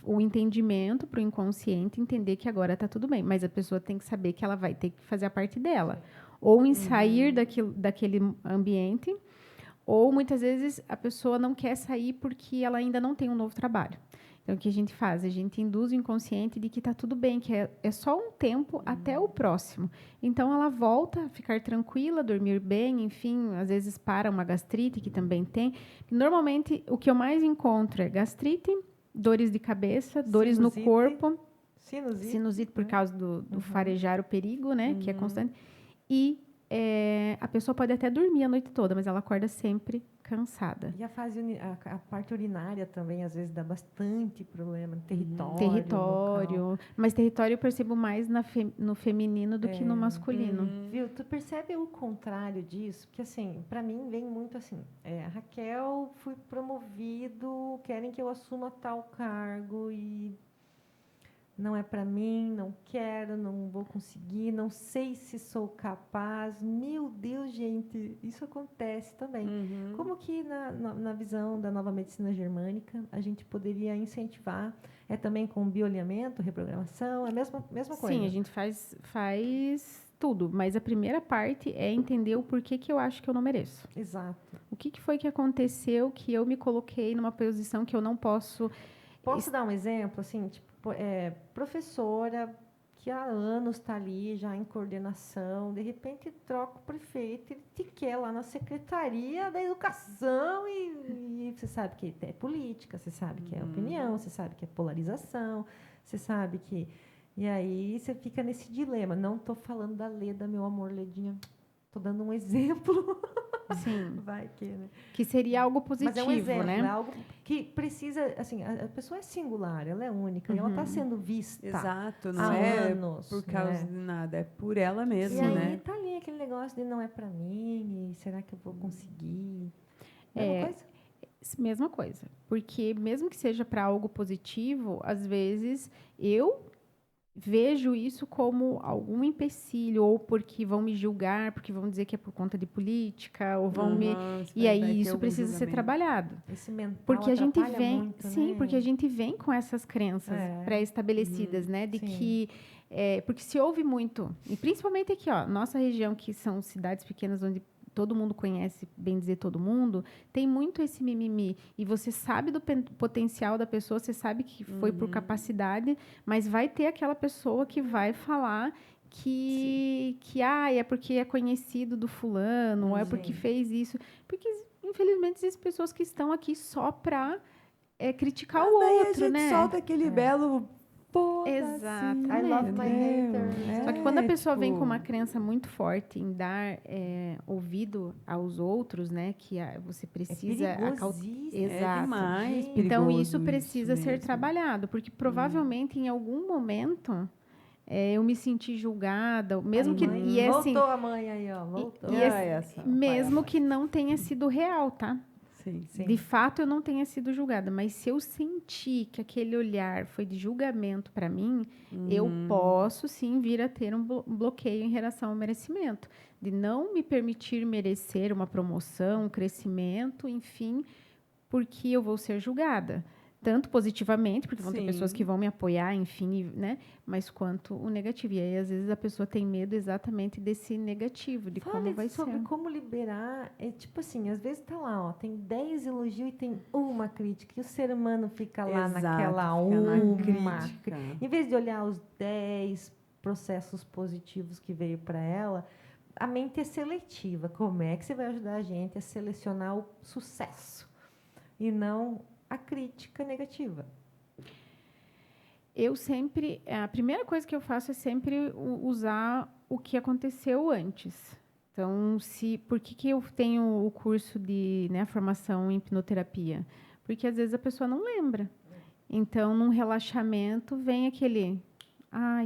o entendimento para o inconsciente entender que agora está tudo bem, mas a pessoa tem que saber que ela vai ter que fazer a parte dela. Ou em sair daquele ambiente, ou, muitas vezes, a pessoa não quer sair porque ela ainda não tem um novo trabalho. Então, o que a gente faz? A gente induz o inconsciente de que está tudo bem, que é só um tempo até o próximo. Então, ela volta a ficar tranquila, dormir bem, enfim, às vezes para uma gastrite, que também tem. Normalmente, o que eu mais encontro é gastrite, dores de cabeça, dores no corpo. Sinusite por causa do farejar o perigo, que é constante. E a pessoa pode até dormir a noite toda, mas ela acorda sempre cansada. E a parte urinária também, às vezes, dá bastante problema. Território. Território. Mas território eu percebo mais no feminino do que no masculino. Viu? Tu percebe o contrário disso? Porque, assim, para mim, vem muito assim. Raquel, fui promovido, querem que eu assuma tal cargo e... não é para mim, não quero, não vou conseguir, não sei se sou capaz. Meu Deus, gente, isso acontece também. Como que, na visão da nova medicina germânica, a gente poderia incentivar? Também com bioalinhamento, reprogramação, é a mesma coisa? Sim, a gente faz tudo, mas a primeira parte é entender o porquê que eu acho que eu não mereço. Exato. O que foi que aconteceu que eu me coloquei numa posição que eu não posso... Posso dar um exemplo, assim, tipo, professora que há anos está ali já em coordenação, de repente troca o prefeito, ele te quer lá na Secretaria da Educação e você sabe que é política, você sabe que é opinião, você sabe que é polarização, você sabe que... E aí você fica nesse dilema. Não estou falando da Leda, meu amor, Ledinha, estou dando um exemplo. Sim. Vai que, que seria algo positivo, mas é um exemplo, é algo que precisa, assim, a pessoa é singular, ela é única, e ela está sendo vista. Exato, não é anos, por causa de nada, é por ela mesma, e aí tá ali aquele negócio de não é para mim, e será que eu vou conseguir? Mesma coisa, porque mesmo que seja para algo positivo, às vezes eu vejo isso como algum empecilho, ou porque vão me julgar, porque vão dizer que é por conta de política, ou vão me... E aí isso precisa ser trabalhado. Esse mental porque a gente vem, muito, sim, porque a gente vem com essas crenças pré-estabelecidas, de sim. que... porque se ouve muito, e principalmente aqui, nossa região, que são cidades pequenas onde todo mundo conhece, bem dizer todo mundo, tem muito esse mimimi. E você sabe do potencial da pessoa, você sabe que foi por capacidade, mas vai ter aquela pessoa que vai falar que é porque é conhecido do fulano, ou é porque fez isso. Porque, infelizmente, existem pessoas que estão aqui só para criticar Mas o daí outro, a gente né? solta aquele belo Exato. I love my haters. Só que quando a pessoa vem com uma crença muito forte em dar ouvido aos outros, né, que você precisa perigosíssimo. Exato. Demais. Então isso perigoso precisa ser mesmo. trabalhado, porque provavelmente em algum momento eu me senti julgada, mesmo que Voltou a mãe aí, ó. Voltou. mesmo que não tenha sido real, tá? Sim. De fato, eu não tenha sido julgada, mas se eu senti que aquele olhar foi de julgamento para mim, eu posso sim vir a ter um bloqueio em relação ao merecimento, de não me permitir merecer uma promoção, um crescimento, enfim, porque eu vou ser julgada. Tanto positivamente, porque vão ter pessoas que vão me apoiar, enfim, né? Mas quanto o negativo. E aí, às vezes, a pessoa tem medo exatamente desse negativo, de como vai sobre ser. como liberar. Tipo assim, às vezes tá lá, ó, tem 10 elogios e tem uma crítica. E o ser humano fica lá naquela crítica. Em vez de olhar os 10 processos positivos que veio para ela, a mente é seletiva. Como é que você vai ajudar a gente a selecionar o sucesso? E não a crítica negativa. A primeira coisa que eu faço é sempre usar o que aconteceu antes. Então, por que eu tenho o curso de formação em hipnoterapia? Porque às vezes a pessoa não lembra. Então, num relaxamento, vem aquele,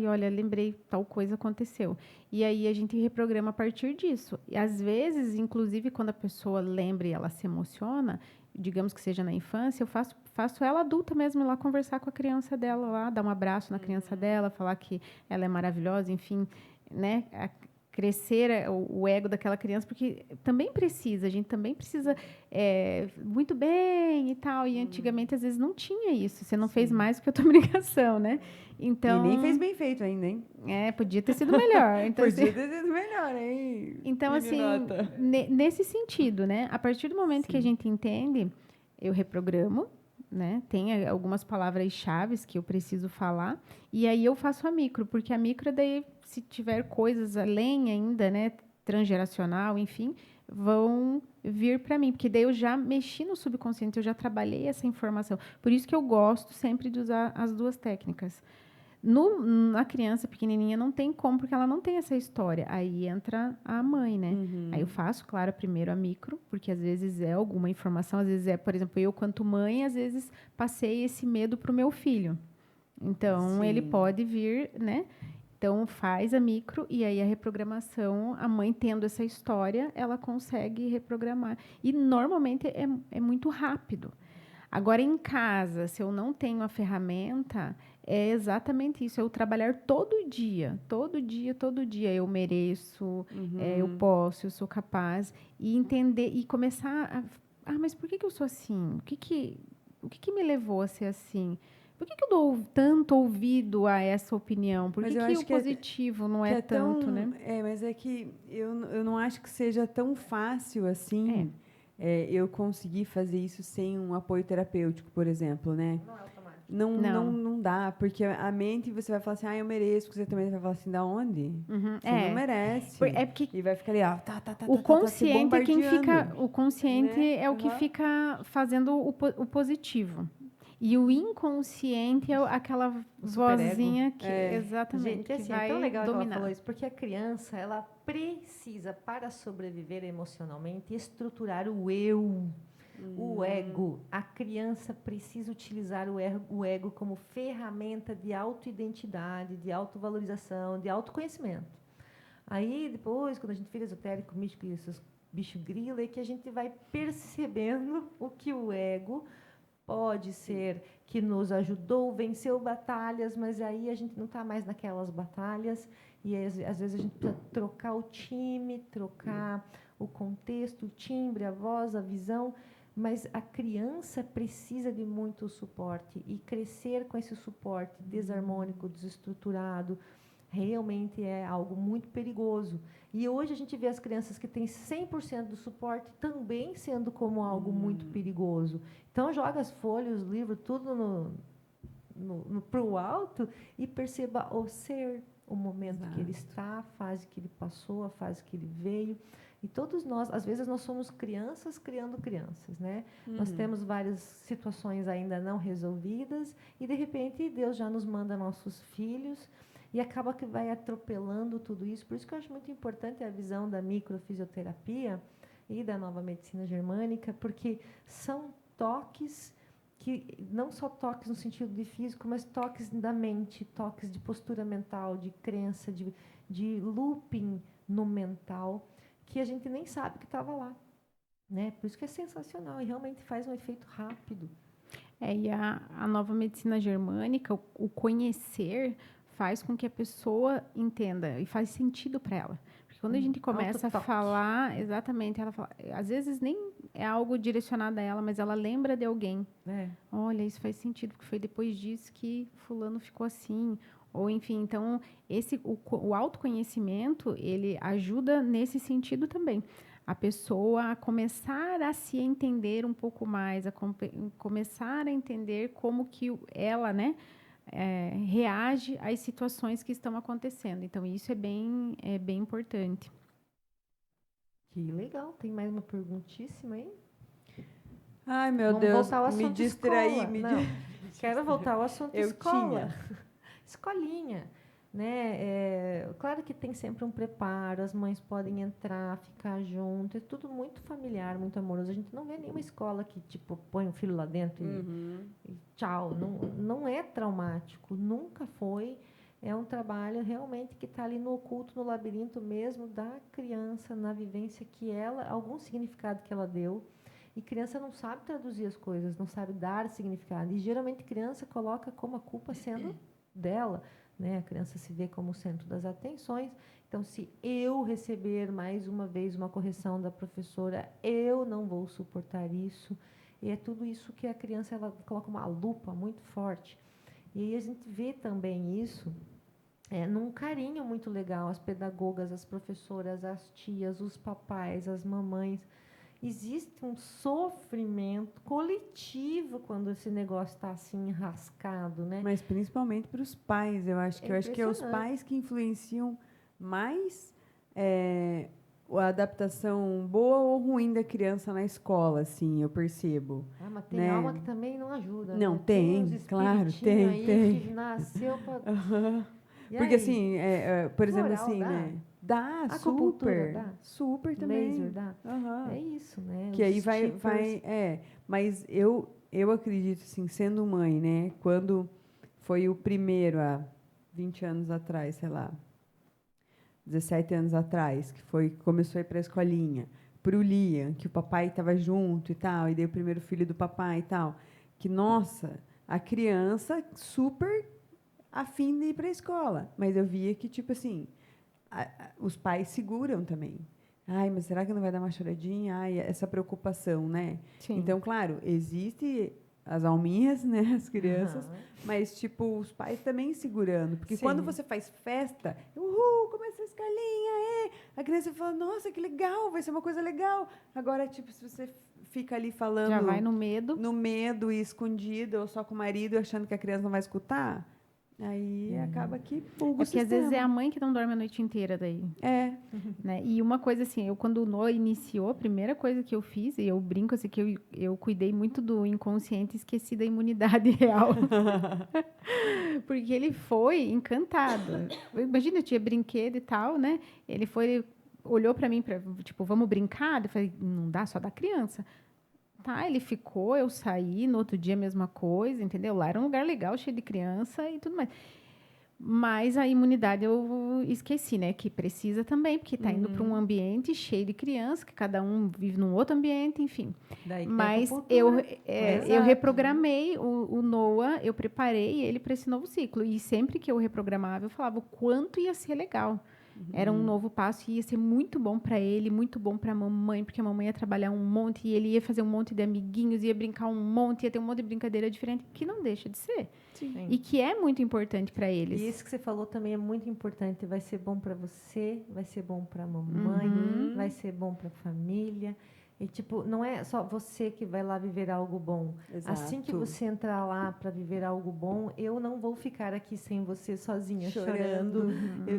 olha, lembrei, tal coisa aconteceu. E aí a gente reprograma a partir disso. E às vezes, inclusive, quando a pessoa lembra e ela se emociona, digamos que seja na infância, eu faço ela adulta mesmo ir lá conversar com a criança dela lá, dar um abraço na criança dela, falar que ela é maravilhosa, enfim, né? Crescer o ego daquela criança, porque também precisa, a gente também precisa muito bem e tal. E antigamente, às vezes, não tinha isso. Você não fez mais do que a tua obrigação, né? Então, E nem fez bem feito ainda, hein? Podia ter sido melhor. Então, podia ter sido melhor, hein? Então, assim, nesse sentido, né? A partir do momento que a gente entende, eu reprogramo, né? Tem algumas palavras-chave que eu preciso falar, e aí eu faço a micro, porque a micro, daí, se tiver coisas além ainda, né? Transgeracional, enfim, vão vir para mim, porque daí eu já mexi no subconsciente, eu já trabalhei essa informação. Por isso que eu gosto sempre de usar as duas técnicas. Na criança pequenininha não tem como, porque ela não tem essa história. Aí entra a mãe, né? Aí eu faço, claro, primeiro a micro, porque às vezes é alguma informação, às vezes por exemplo, eu quanto mãe, às vezes passei esse medo para o meu filho. Então, ele pode vir, né? Então, faz a micro e aí a reprogramação, a mãe tendo essa história, ela consegue reprogramar. E, normalmente, é muito rápido. Agora, em casa, se eu não tenho a ferramenta, é exatamente isso. Eu trabalhar todo dia. Eu mereço, eu posso, eu sou capaz. E entender, e começar mas por que eu sou assim? O que me levou a ser assim? Por que eu dou tanto ouvido a essa opinião? Por que o positivo não é tanto, né? Mas é que eu não acho que seja tão fácil assim eu conseguir fazer isso sem um apoio terapêutico, por exemplo, né? Não é automático. Não dá, porque a mente você vai falar assim, eu mereço, você também vai falar assim, da onde? Você não merece. Porque e vai ficar ali, o consciente é quem fica, o consciente né? é o que fica fazendo o positivo. E o inconsciente é aquela vozinha que exatamente gente, assim, que vai é tão legal dominar. Que ela falou isso, porque a criança, ela precisa, para sobreviver emocionalmente, estruturar o eu, o ego. A criança precisa utilizar o ego como ferramenta de autoidentidade, de autovalorização, de autoconhecimento. Aí, depois, quando a gente fica esotérico, místico e esses bicho grilo, é que a gente vai percebendo o que o ego pode ser que nos ajudou, venceu batalhas, mas aí a gente não está mais naquelas batalhas e às vezes a gente precisa trocar o time, trocar o contexto, o timbre, a voz, a visão, mas a criança precisa de muito suporte e crescer com esse suporte desarmônico, desestruturado, realmente é algo muito perigoso. E hoje a gente vê as crianças que têm 100% do suporte também sendo como algo muito perigoso. Então, joga as folhas, os livros, tudo para o alto e perceba o ser, o momento que ele está, a fase que ele passou, a fase que ele veio. E todos nós, às vezes, nós somos crianças criando crianças, né? Nós temos várias situações ainda não resolvidas e, de repente, Deus já nos manda nossos filhos e acaba que vai atropelando tudo isso. Por isso que eu acho muito importante a visão da microfisioterapia e da nova medicina germânica, porque são toques que não só toques no sentido de físico, mas toques da mente, toques de postura mental, de crença, de looping no mental, que a gente nem sabe que estava lá, né? Por isso que é sensacional e realmente faz um efeito rápido. E a nova medicina germânica, o conhecer, faz com que a pessoa entenda e faz sentido para ela. Porque quando a gente começa a falar, exatamente, ela fala, às vezes nem é algo direcionado a ela, mas ela lembra de alguém. Olha, isso faz sentido, porque foi depois disso que fulano ficou assim. Ou, enfim, então, o autoconhecimento, ele ajuda nesse sentido também. A pessoa a começar a se entender um pouco mais, a começar a entender como que ela, né, reage às situações que estão acontecendo. Então, isso é bem importante. Que legal. Tem mais uma perguntíssima aí? Ai, meu Deus, me distraí. Quero voltar ao assunto escola. Escolinha. Né? Claro que tem sempre um preparo, as mães podem entrar, ficar junto, é tudo muito familiar, muito amoroso. A gente não vê nenhuma escola que tipo põe o filho lá dentro e tchau. Não é traumático, nunca foi. É um trabalho realmente que está ali no oculto, no labirinto mesmo da criança, na vivência que ela, algum significado que ela deu. E criança não sabe traduzir as coisas, não sabe dar significado. E geralmente criança coloca como a culpa sendo dela. Né? A criança se vê como o centro das atenções. Então, se eu receber mais uma vez uma correção da professora, eu não vou suportar isso. E é tudo isso que a criança ela coloca uma lupa muito forte. E aí a gente vê também isso num carinho muito legal. As pedagogas, as professoras, as tias, os papais, as mamães. Existe um sofrimento coletivo quando esse negócio está assim enrascado, né? Mas principalmente para os pais, eu acho que é os pais que influenciam mais a adaptação boa ou ruim da criança na escola, assim, eu percebo. Mas tem alma que também não ajuda. Não, né? Tem claro, tem. Que nasceu para... Porque aí? Assim, por exemplo, assim, dá? Né? Dá, super também. Laser dá. É isso, né? Que aí vai, mas eu acredito, assim, sendo mãe, né? Quando foi o primeiro, há 20 anos atrás, sei lá, 17 anos atrás, que começou a ir para a escolinha, para o Liam, que o papai estava junto e tal, e daí o primeiro filho do papai e tal, que, nossa, a criança super afim de ir para a escola, mas eu via que, tipo assim, os pais seguram também. Ai, mas será que não vai dar uma choradinha? Ai, essa preocupação, né? Sim. Então, claro, existe as alminhas, né, as crianças, mas, tipo, os pais também segurando. Porque quando você faz festa, começa a escolinha, a criança fala, nossa, que legal, vai ser uma coisa legal. Agora, tipo, se você fica ali falando... Já vai no medo. No medo e escondido, ou só com o marido, achando que a criança não vai escutar... Aí acaba que buga o sistema. Às vezes é a mãe que não dorme a noite inteira daí. Né? E uma coisa assim, quando o Noah iniciou, a primeira coisa que eu fiz, e eu brinco assim, que eu cuidei muito do inconsciente e esqueci da imunidade real. Porque ele foi encantado. Imagina, eu tinha brinquedo e tal, né? Ele olhou para mim, tipo, vamos brincar? Eu falei, não dá, só da criança. Tá, ele ficou, eu saí, no outro dia a mesma coisa, entendeu? Lá era um lugar legal, cheio de criança e tudo mais. Mas a imunidade eu esqueci, né? Que precisa também, porque está indo para um ambiente cheio de crianças, que cada um vive num outro ambiente, enfim. Mas eu reprogramei o Noah, eu preparei ele para esse novo ciclo. E sempre que eu reprogramava, eu falava o quanto ia ser legal. Era um novo passo e ia ser muito bom para ele, muito bom para a mamãe, porque a mamãe ia trabalhar um monte e ele ia fazer um monte de amiguinhos, ia brincar um monte, ia ter um monte de brincadeira diferente, que não deixa de ser. Sim. E que é muito importante para eles. E isso que você falou também é muito importante. Vai ser bom para você, vai ser bom para a mamãe, vai ser bom para a família. E, tipo, não é só você que vai lá viver algo bom. Exato. Assim que você entrar lá para viver algo bom, eu não vou ficar aqui sem você sozinha, chorando,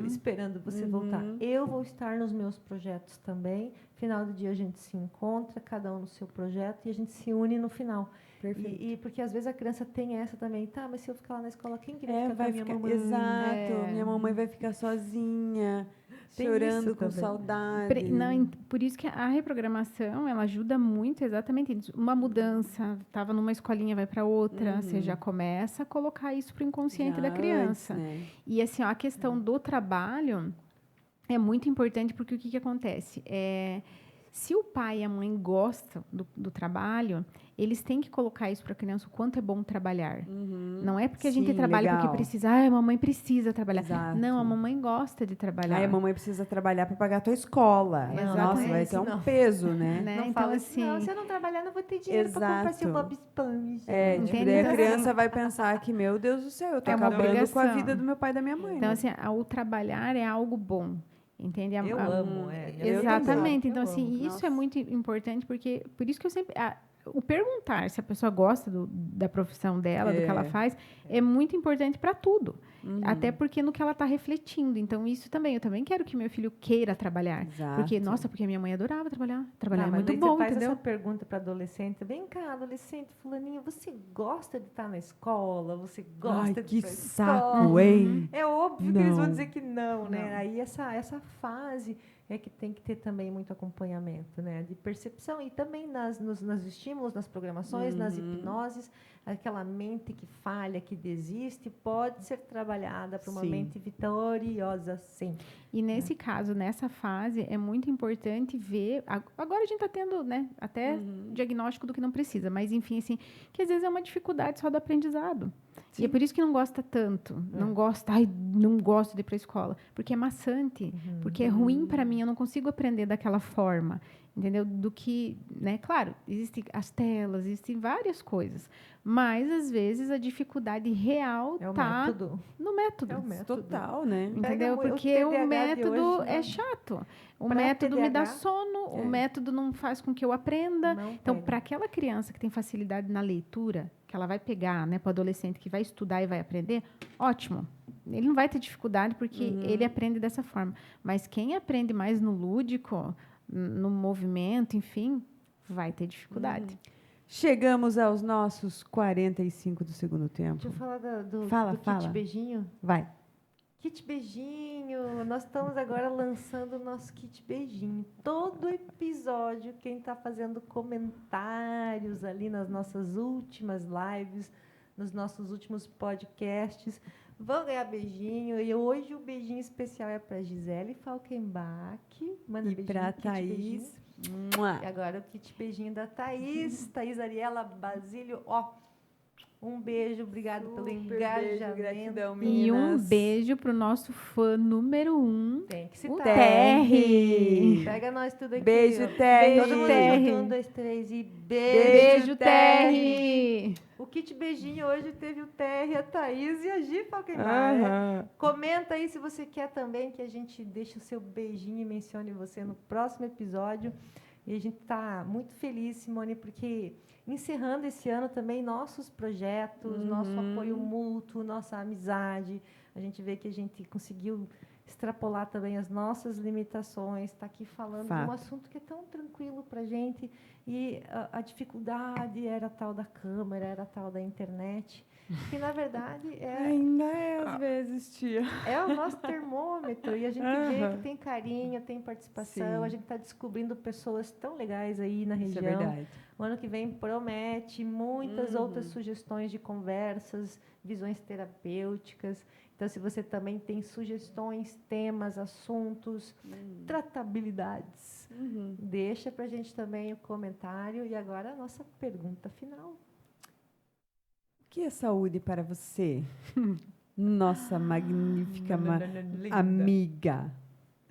esperando você voltar. Eu vou estar nos meus projetos também. Final do dia a gente se encontra, cada um no seu projeto, e a gente se une no final. Perfeito. E porque às vezes a criança tem essa também, tá, mas se eu ficar lá na escola, quem que vai ficar com a minha mamãe? Exato. Minha mamãe vai ficar sozinha, Tem chorando isso com também. saudade. Por isso que a reprogramação, ela ajuda muito exatamente isso. Uma mudança, estava numa escolinha, vai para outra, você já começa a colocar isso para o inconsciente da criança. Antes, né? E assim, ó, a questão do trabalho é muito importante, porque o que acontece? Se o pai e a mãe gostam do trabalho, eles têm que colocar isso para a criança, o quanto é bom trabalhar. Não é porque a gente trabalha porque precisa, a mamãe precisa trabalhar. Exato. Não, a mamãe gosta de trabalhar. Aí a mamãe precisa trabalhar para pagar a tua escola. Exatamente. Nossa, vai ser um peso, né? Né? Não Então, fala assim, não, se eu não trabalhar, não vou ter dinheiro para comprar seu Bob Esponja. Tipo, daí a criança vai pensar que, meu Deus do céu, eu tô É uma acabando com a obrigação. vida do meu pai e da minha mãe. Então, né? assim, o trabalhar é algo bom. Entende? Eu amo, Exatamente. Eu Então, assim, amo. isso Nossa. é muito importante, porque por isso que eu sempre. O perguntar se a pessoa gosta da profissão dela, do que ela faz, é muito importante para tudo. Até porque no que ela está refletindo. Então, isso também. Eu também quero que meu filho queira trabalhar. Exato. Porque, nossa, porque a minha mãe adorava trabalhar. Trabalhar é Mas muito daí bom, você faz entendeu? essa pergunta para adolescente. Vem cá, adolescente, fulaninho, você gosta de estar na escola? Você gosta de que ir pra saco, escola? hein? É óbvio que eles vão Não. dizer que não, né? Não. Aí essa fase é que tem que ter também muito acompanhamento, né? De percepção e também nos estímulos, nas programações, nas hipnoses, aquela mente que falha, que desiste, pode ser trabalhada para uma Sim. mente vitoriosa, sim. E nesse caso, nessa fase, é muito importante ver. Agora a gente está tendo, né, até diagnóstico do que não precisa, mas enfim, assim, que às vezes é uma dificuldade só do aprendizado. Sim. E é por isso que não gosta tanto. Não gosta, não gosto de ir para a escola. Porque é maçante, porque é ruim para mim, eu não consigo aprender daquela forma. Entendeu? Do que, né? Claro, existem as telas, existem várias coisas. Mas, às vezes, a dificuldade real É o está método. no método. É o método. Total, né? Entendeu? Pega Porque o TDAH de método hoje, é não. chato. O Pra método me dá TDAH, sono, o método não faz com que eu aprenda. Não Então, pega. para aquela criança que tem facilidade na leitura, que ela vai pegar, né, para o adolescente que vai estudar e vai aprender, ótimo. Ele não vai ter dificuldade porque ele aprende dessa forma. Mas quem aprende mais no lúdico, no movimento, enfim, vai ter dificuldade. Chegamos aos nossos 45 do segundo tempo. Deixa eu falar do Fala. kit beijinho. Vai. Kit beijinho. Nós estamos agora lançando o nosso kit beijinho. Todo episódio, quem está fazendo comentários ali nas nossas últimas lives, nos nossos últimos podcasts, vão ganhar beijinho. E hoje o beijinho especial é para Gisele Falkenbach. Manda E beijinho, para kit beijinho. Thaís. Mua. E agora o kit beijinho da Thaís. Thaís Ariela Basílio. Ó, um beijo, obrigado pelo engajamento. Gratidão, E um meninas. beijo para o nosso fã número 1, Tem que o citar. Terry. Pega nós tudo aqui. Beijo, ó. Terry. Todo mundo Terry. junto, 1, 2, 3 e Beijo, Terry! O kit beijinho hoje teve o Terry, a Thaís e a Gi Falkenbach. Aham. Comenta aí se você quer também que a gente deixe o seu beijinho e mencione você no próximo episódio. E a gente está muito feliz, Simone, porque encerrando esse ano também nossos projetos, nosso apoio mútuo, nossa amizade. A gente vê que a gente conseguiu extrapolar também as nossas limitações, está aqui falando de um assunto que é tão tranquilo para a gente. E a dificuldade era a tal da câmera, era a tal da internet, que na verdade Ainda é às vezes, tia. é o nosso termômetro. E a gente vê que tem carinho, tem participação. Sim. A gente está descobrindo pessoas tão legais aí na Isso é região. verdade. O ano que vem promete muitas outras sugestões de conversas, visões terapêuticas. Então, se você também tem sugestões, temas, assuntos, tratabilidades, deixa para a gente também o comentário. E agora a nossa pergunta final. O que é saúde para você? Nossa magnífica Linda. amiga.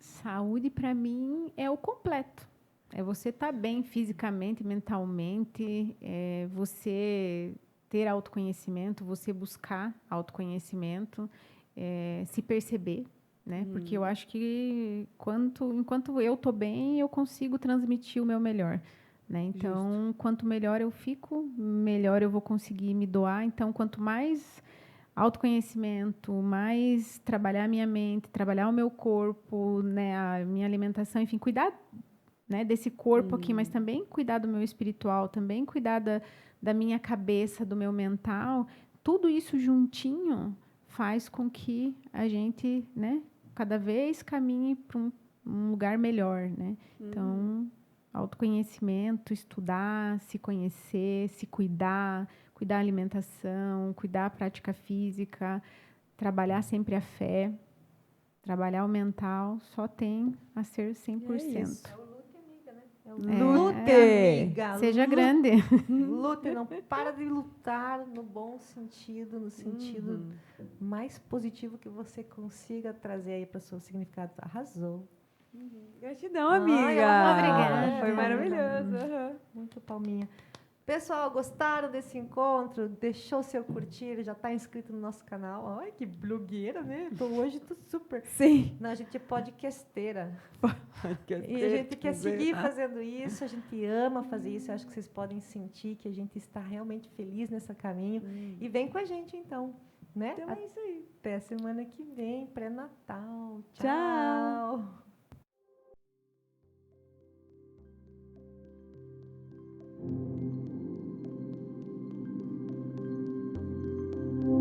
Saúde, para mim, é o completo. É você estar bem fisicamente, mentalmente, é você ter autoconhecimento, você buscar autoconhecimento, se perceber, né? Porque eu acho que enquanto eu estou bem, eu consigo transmitir o meu melhor, né? Então, quanto melhor eu fico, melhor eu vou conseguir me doar. Então, quanto mais autoconhecimento, mais trabalhar a minha mente, trabalhar o meu corpo, né, a minha alimentação, enfim, cuidar, né, desse corpo aqui, mas também cuidar do meu espiritual, também cuidar da minha cabeça, do meu mental, tudo isso juntinho faz com que a gente, né, cada vez caminhe para um lugar melhor, né? Então, autoconhecimento, estudar, se conhecer, se cuidar, cuidar da alimentação, cuidar da prática física, trabalhar sempre a fé, trabalhar o mental, só tem a ser 100%. É isso. Lute, amiga. Seja grande. Lute, não para de lutar no bom sentido, no sentido mais positivo que você consiga trazer aí para o seu significado. Arrasou. Gratidão, Ai, amiga. obrigada. Foi maravilhoso. Muito palminha. Pessoal, gostaram desse encontro? Deixou seu curtir? Já está inscrito no nosso canal? Ai, que blogueira, né? Hoje tô super. Sim. Não, a gente é podcasteira. E a gente quer seguir fazendo isso, a gente ama fazer isso. Eu acho que vocês podem sentir que a gente está realmente feliz nesse caminho. E vem com a gente, então. Né? Então é isso aí. Até semana que vem, pré-natal. Tchau. Tchau.